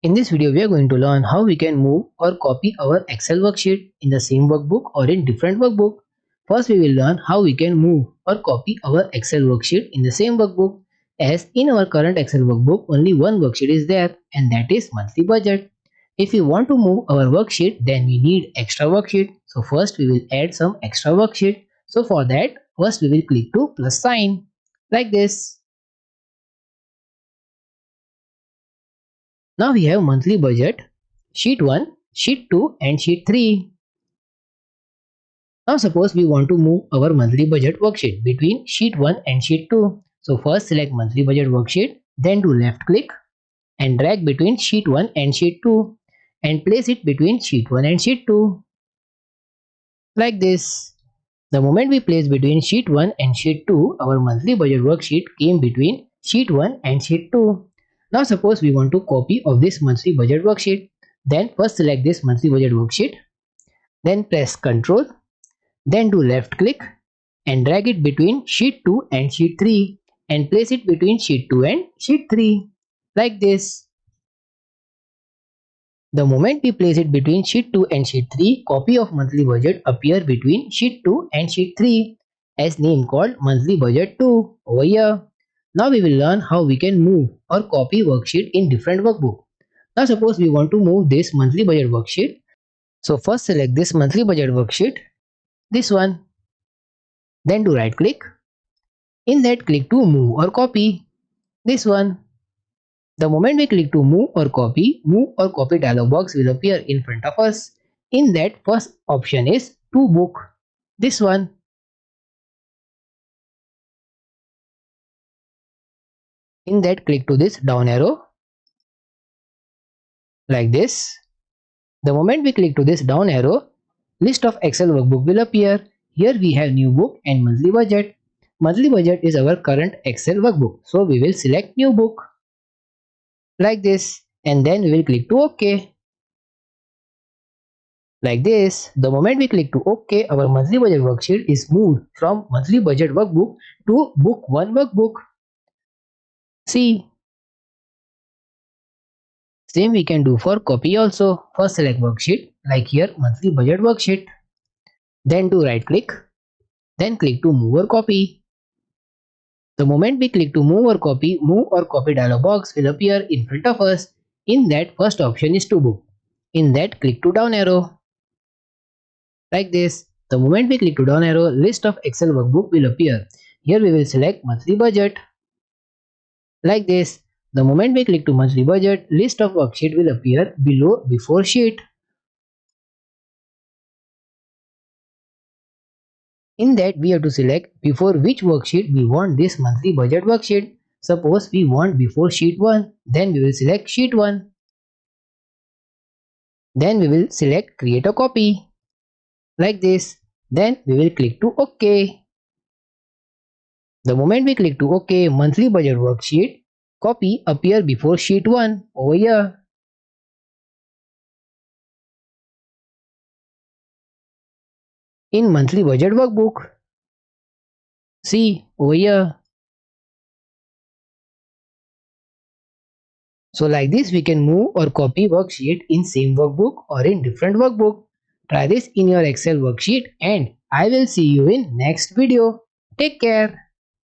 In this video, we are going to learn how we can move or copy our Excel worksheet in the same workbook or in different workbook. First, we will learn how we can move or copy our Excel worksheet in the same workbook. As in our current Excel workbook, only one worksheet is there, and that is monthly budget. If we want to move our worksheet, then we need extra worksheet. So first we will add some extra worksheet. So for that, first we will click to plus sign like this. Now we have monthly budget, sheet 1, sheet 2 and sheet 3. Now suppose we want to move our monthly budget worksheet between sheet 1 and sheet 2. So first select monthly budget worksheet, then do left click and drag between sheet 1 and sheet 2 and place it between sheet 1 and sheet 2 like this. The moment we place between sheet 1 and sheet 2, our monthly budget worksheet came between sheet 1 and sheet 2. Now suppose we want to copy of this monthly budget worksheet. Then first select this monthly budget worksheet. Then press Ctrl. Then do left click and drag it between sheet 2 and sheet 3 and place it between sheet 2 and sheet 3 like this. The moment we place it between sheet 2 and sheet 3, copy of monthly budget appear between sheet 2 and sheet 3 as name called monthly budget 2 over here. Now we will learn how we can move or copy worksheet in different workbook. Now suppose we want to move this monthly budget worksheet. So first select this monthly budget worksheet, this one. Then do right click. In that click to move or copy, this one. The moment we click to move or copy dialog box will appear in front of us. In that first option is to book, this one. In that click to this down arrow like this. The moment we click to this down arrow, list of Excel workbook will appear. Here we have new book and monthly budget. Monthly budget is our current Excel workbook, so we will select new book like this and then we will click to OK. Like this, the moment we click to OK, our monthly budget worksheet is moved from monthly budget workbook to book 1 workbook. See, same we can do for copy also. First select worksheet, like here monthly budget worksheet. Then do right click, then click to move or copy. The moment we click to move or copy dialog box will appear in front of us. In that first option is to book. In that click to down arrow. Like this, the moment we click to down arrow, list of Excel workbook will appear. Here we will select monthly budget. Like this, the moment we click to monthly budget, list of worksheet will appear below before sheet. In that we have to select before which worksheet we want this monthly budget worksheet. Suppose we want before sheet 1, then we will select sheet 1. Then we will select create a copy. Like this, then we will click to OK. The moment we click to OK, monthly budget worksheet copy appear before sheet 1 over here. In monthly budget workbook, see over here. So like this we can move or copy worksheet in same workbook or in different workbook. Try this in your Excel worksheet and I will see you in next video. Take care.